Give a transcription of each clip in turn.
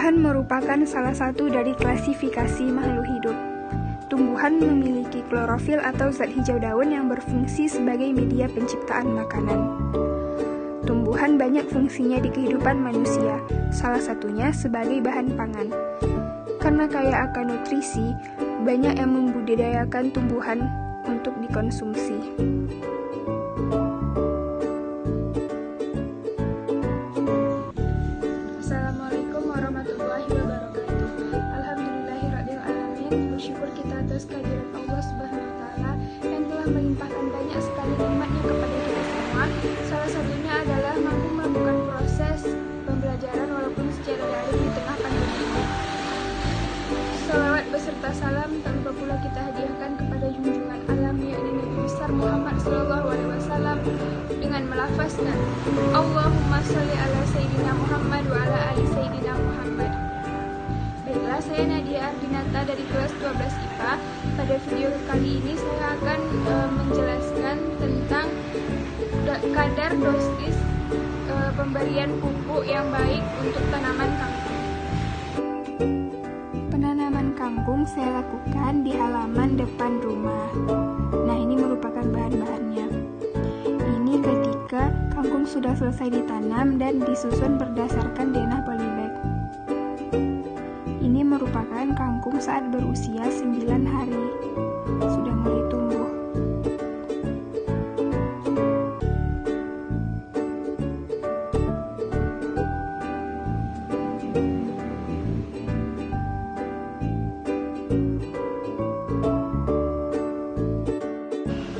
Tumbuhan merupakan salah satu dari klasifikasi makhluk hidup. Tumbuhan memiliki klorofil atau zat hijau daun yang berfungsi sebagai media penciptaan makanan. Tumbuhan banyak fungsinya di kehidupan manusia, salah satunya sebagai bahan pangan. Karena kaya akan nutrisi, banyak yang membudidayakan tumbuhan untuk dikonsumsi. Assalamualaikum warahmatullahi wabarakatuh. Alhamdulillahirabbil alamin. Bersyukur kita atas kehadiran Allah Subhanahu wa taala yang telah melimpahkan banyak sekali nikmat-Nya kepada kita semua. Salah satunya adalah mampu melakukan proses pembelajaran walaupun secara daring di tengah pandemi ini. Salawat beserta salam tanpa pula kita hadiahkan kepada junjungan alam yakni Nabi besar Muhammad SAW dengan melafazkan Allahumma sholli ala Sayyidina Muhammad wa ala ali Sayyidina Muhammad. Baiklah, saya Nadia Ardinata dari kelas 12 IPA. Pada video kali ini saya akan menjelaskan tentang kadar dosis pemberian pupuk yang baik untuk tanaman kangkung. Penanaman kangkung saya lakukan di halaman depan rumah. Nah, ini merupakan bahan-bahannya. Ini ketika kangkung sudah selesai ditanam dan disusun berdasarkan denah polybag. Ini merupakan kangkung saat berusia 9 hari. Sudah mulai tumbuh.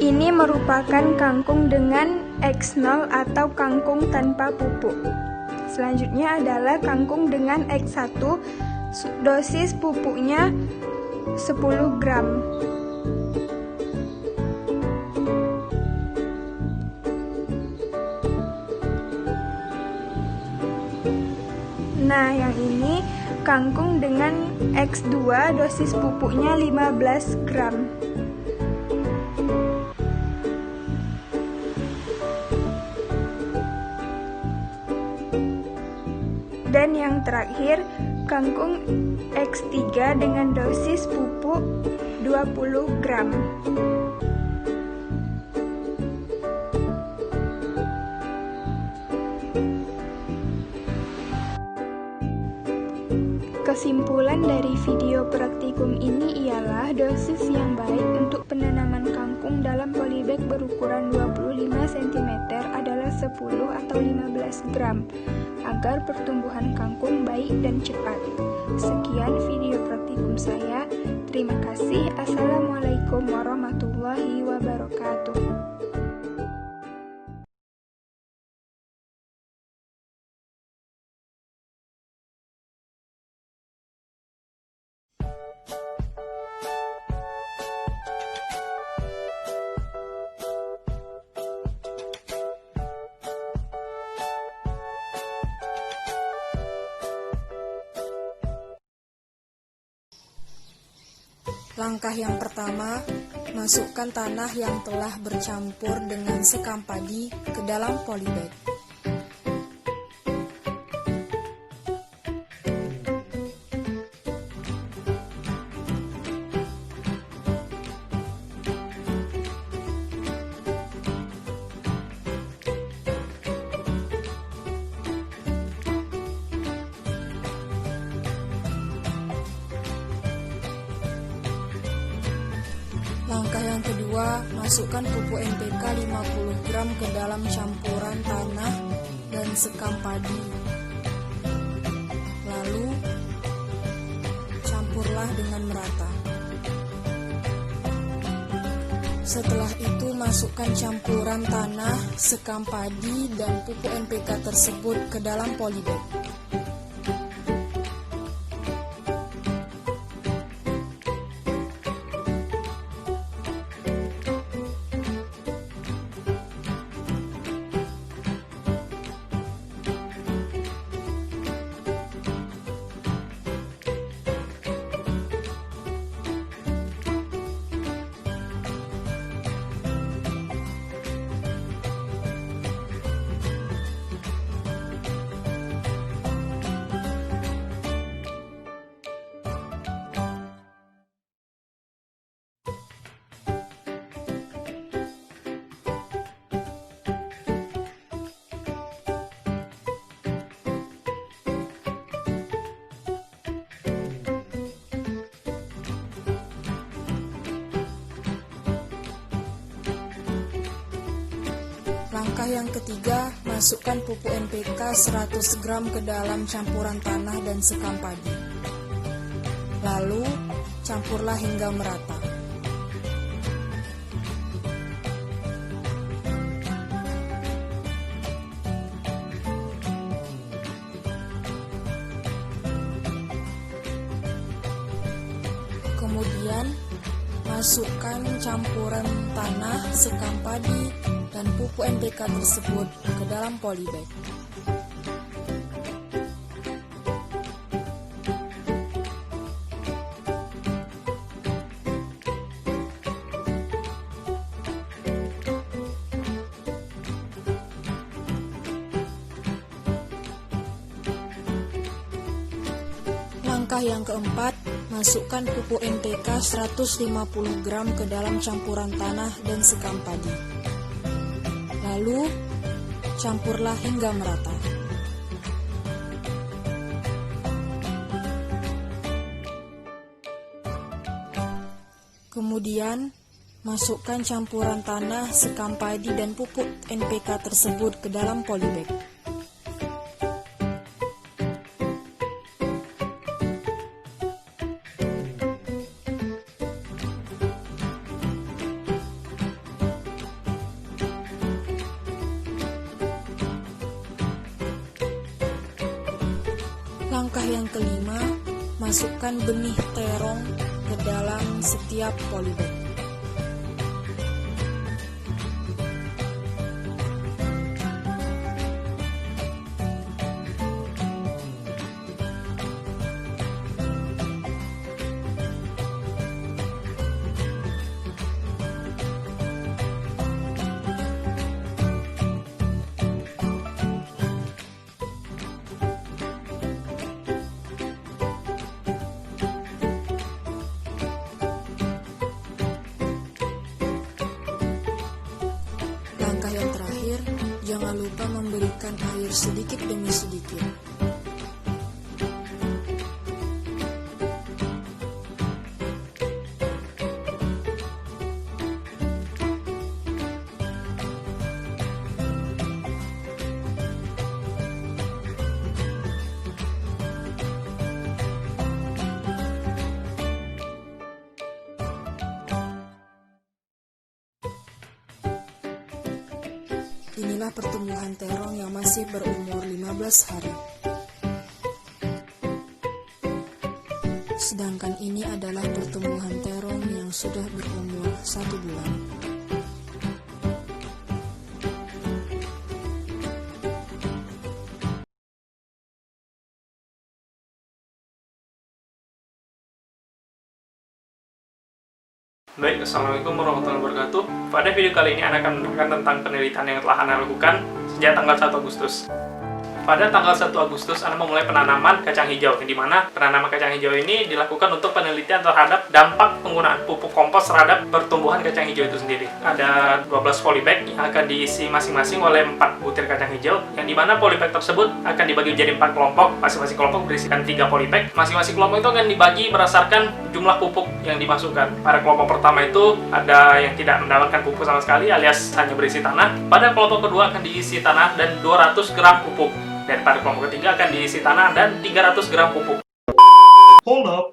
Ini merupakan kangkung dengan X0 atau kangkung tanpa pupuk. Selanjutnya adalah kangkung dengan X1, dosis pupuknya 10 gram. Nah, yang ini kangkung dengan X2, dosis pupuknya 15 gram. Dan yang terakhir, kangkung X3 dengan dosis pupuk 20 gram. Kesimpulan dari video praktikum ini ialah dosis yang baik untuk penanaman kangkung dalam polybag berukuran 25 cm adalah 10 atau 15 gram agar pertumbuhan kangkung baik dan cepat. Sekian video praktikum saya. Terima kasih. Assalamualaikum warahmatullahi wabarakatuh. Langkah yang pertama, masukkan tanah yang telah bercampur dengan sekam padi ke dalam polybag. Langkah yang kedua, masukkan pupuk NPK 50 gram ke dalam campuran tanah dan sekam padi. Lalu, campurlah dengan merata. Setelah itu, masukkan campuran tanah, sekam padi, dan pupuk NPK tersebut ke dalam polybag. Langkah yang ketiga, masukkan pupuk NPK 100 gram ke dalam campuran tanah dan sekam padi. Lalu, campurlah hingga merata. Kemudian, masukkan campuran tanah, sekam padi, dan pupuk NPK tersebut ke dalam polybag. Langkah yang keempat, masukkan pupuk NPK 150 gram ke dalam campuran tanah dan sekam padi. Lalu, campurlah hingga merata. Kemudian, masukkan campuran tanah, sekam padi, dan pupuk NPK tersebut ke dalam polybag. Langkah yang kelima, masukkan benih terong ke dalam setiap polybag. Langkah yang terakhir, jangan lupa memberikan air sedikit demi sedikit. Inilah pertumbuhan terong yang masih berumur 15 hari. Sedangkan ini adalah pertumbuhan terong yang sudah berumur 1 bulan. Baik, Assalamualaikum warahmatullahi wabarakatuh. Pada video kali ini Anda akan menerangkan tentang penelitian yang telah Anda lakukan sejak tanggal 1 Agustus. Pada tanggal 1 Agustus, Anda memulai penanaman kacang hijau, yang dimana penanaman kacang hijau ini dilakukan untuk penelitian terhadap dampak penggunaan pupuk kompos terhadap pertumbuhan kacang hijau itu sendiri. Ada 12 polybag yang akan diisi masing-masing oleh 4 butir kacang hijau, yang dimana polybag tersebut akan dibagi menjadi 4 kelompok. Masing-masing kelompok berisikan 3 polybag. Masing-masing kelompok itu akan dibagi berdasarkan jumlah pupuk yang dimasukkan. Pada kelompok pertama itu ada yang tidak mendapatkan pupuk sama sekali, alias hanya berisi tanah. Pada kelompok kedua akan diisi tanah dan 200 gram pupuk. Dan pada kelompok ketiga akan diisi tanah dan 300 gram pupuk. Hold up.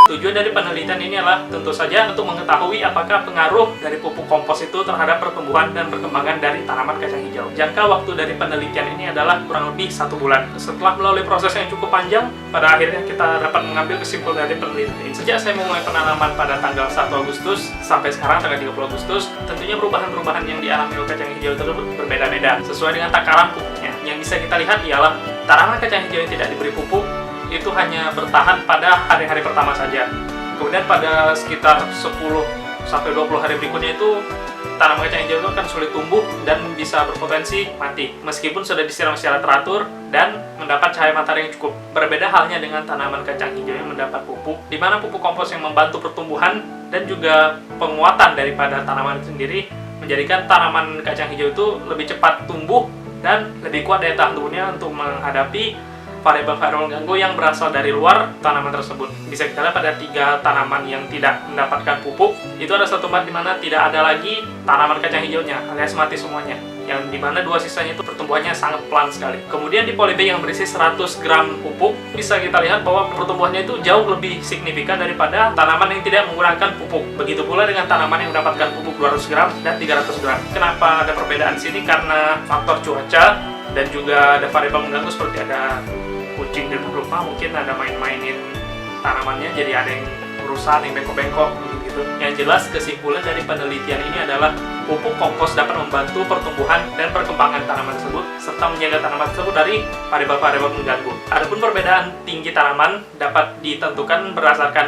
Tujuan dari penelitian ini adalah tentu saja untuk mengetahui apakah pengaruh dari pupuk kompos itu terhadap pertumbuhan dan perkembangan dari tanaman kacang hijau. Jangka waktu dari penelitian ini adalah kurang lebih 1 bulan. Setelah melalui proses yang cukup panjang, pada akhirnya kita dapat mengambil kesimpulan dari penelitian ini. Sejak saya memulai penanaman pada tanggal 1 Agustus sampai sekarang tanggal 30 Agustus, tentunya perubahan-perubahan yang dialami oleh kacang hijau tersebut berbeda-beda sesuai dengan takaran pupuknya. Yang bisa kita lihat ialah tanaman kacang hijau yang tidak diberi pupuk itu hanya bertahan pada hari-hari pertama saja. Kemudian pada sekitar 10 sampai 20 hari berikutnya itu tanaman kacang hijau itu akan sulit tumbuh dan bisa berpotensi mati meskipun sudah disiram secara teratur dan mendapat cahaya matahari yang cukup. Berbeda halnya dengan tanaman kacang hijau yang mendapat pupuk, di mana pupuk kompos yang membantu pertumbuhan dan juga penguatan daripada tanaman itu sendiri menjadikan tanaman kacang hijau itu lebih cepat tumbuh dan lebih kuat daya tahan tubuhnya untuk menghadapi variabel-variabel pengganggu yang berasal dari luar tanaman tersebut. Bisa kita lihat pada 3 tanaman yang tidak mendapatkan pupuk, itu ada satu tempat di mana tidak ada lagi tanaman kacang hijaunya, alias mati semuanya. Yang dimana 2 sisanya itu pertumbuhannya sangat pelan sekali. Kemudian di polybag yang berisi 100 gram pupuk, bisa kita lihat bahwa pertumbuhannya itu jauh lebih signifikan daripada tanaman yang tidak menggunakan pupuk. Begitu pula dengan tanaman yang mendapatkan pupuk 200 gram dan 300 gram. Kenapa ada perbedaan di sini? Karena faktor cuaca dan juga ada variabel mengganggu seperti ada kucing di rumah, mungkin ada main-mainin tanamannya, jadi ada yang berusaha, yang bengkok-bengkok gitu. Yang jelas kesimpulan dari penelitian ini adalah pupuk kompos dapat membantu pertumbuhan dan perkembangan tanaman tersebut serta menjaga tanaman tersebut dari variabel-variabel mengganggu. Adapun perbedaan tinggi tanaman dapat ditentukan berdasarkan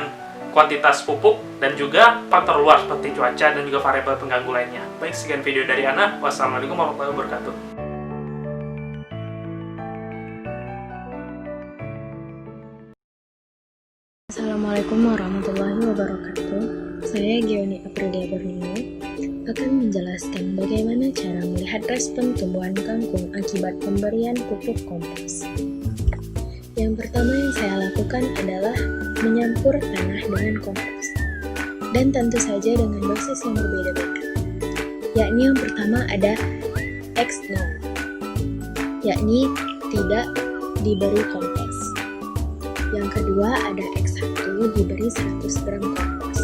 kuantitas pupuk dan juga faktor luar seperti cuaca dan juga variabel pengganggu lainnya. Baik, sekian video dari Ana. Wassalamualaikum warahmatullahi wabarakatuh. Assalamualaikum warahmatullahi wabarakatuh. Saya Gioni Aprilia Borneo akan menjelaskan bagaimana cara melihat respon tumbuhan kangkung akibat pemberian pupuk kompos. Yang pertama yang saya lakukan adalah menyampur tanah dengan kompos, dan tentu saja dengan dosis yang berbeda-beda. Yakni yang pertama ada X0, yakni tidak diberi kompos. Yang kedua ada X1, diberi 100 gram kompos.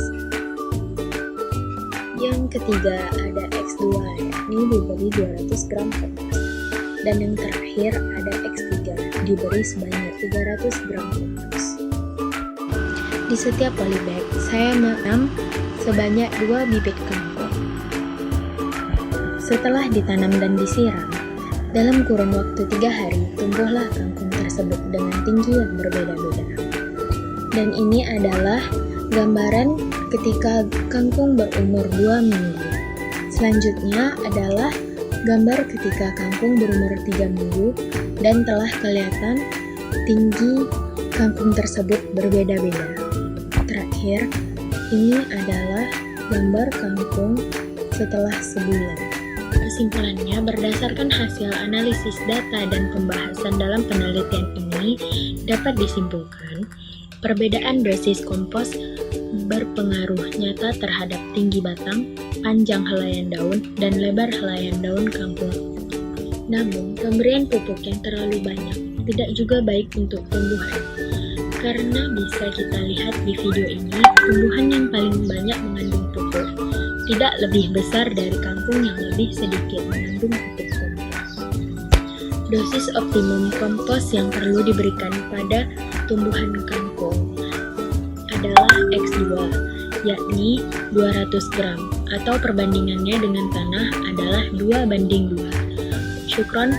Yang ketiga ada X2, yakni diberi 200 gram kompos. Dan yang terakhir ada X3, diberi sebanyak 300 gram kompos. Di setiap polybag, saya menanam sebanyak 2 bibit kangkung. Setelah ditanam dan disiram, dalam kurun waktu 3 hari, tumbuhlah kangkung tersebut dengan tinggi yang berbeda-beda. Dan ini adalah gambaran ketika kangkung berumur 2 minggu. Selanjutnya adalah gambar ketika kangkung berumur 3 minggu dan telah kelihatan tinggi kangkung tersebut berbeda-beda. Terakhir, ini adalah gambar kangkung setelah sebulan. Kesimpulannya, berdasarkan hasil analisis data dan pembahasan dalam penelitian ini, dapat disimpulkan perbedaan dosis kompos berpengaruh nyata terhadap tinggi batang, panjang helaian daun, dan lebar helaian daun kangkung. Namun, pemberian pupuk yang terlalu banyak tidak juga baik untuk tumbuhan. Karena bisa kita lihat di video ini, tumbuhan yang paling banyak mengandung pupuk tidak lebih besar dari kangkung yang lebih sedikit mengandung pupuk kompos. Dosis optimum kompos yang perlu diberikan pada tumbuhan kangkung adalah X2, yakni 200 gram, atau perbandingannya dengan tanah adalah 2:2. Syukron,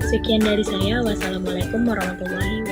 sekian dari saya. Wassalamualaikum warahmatullahi wabarakatuh.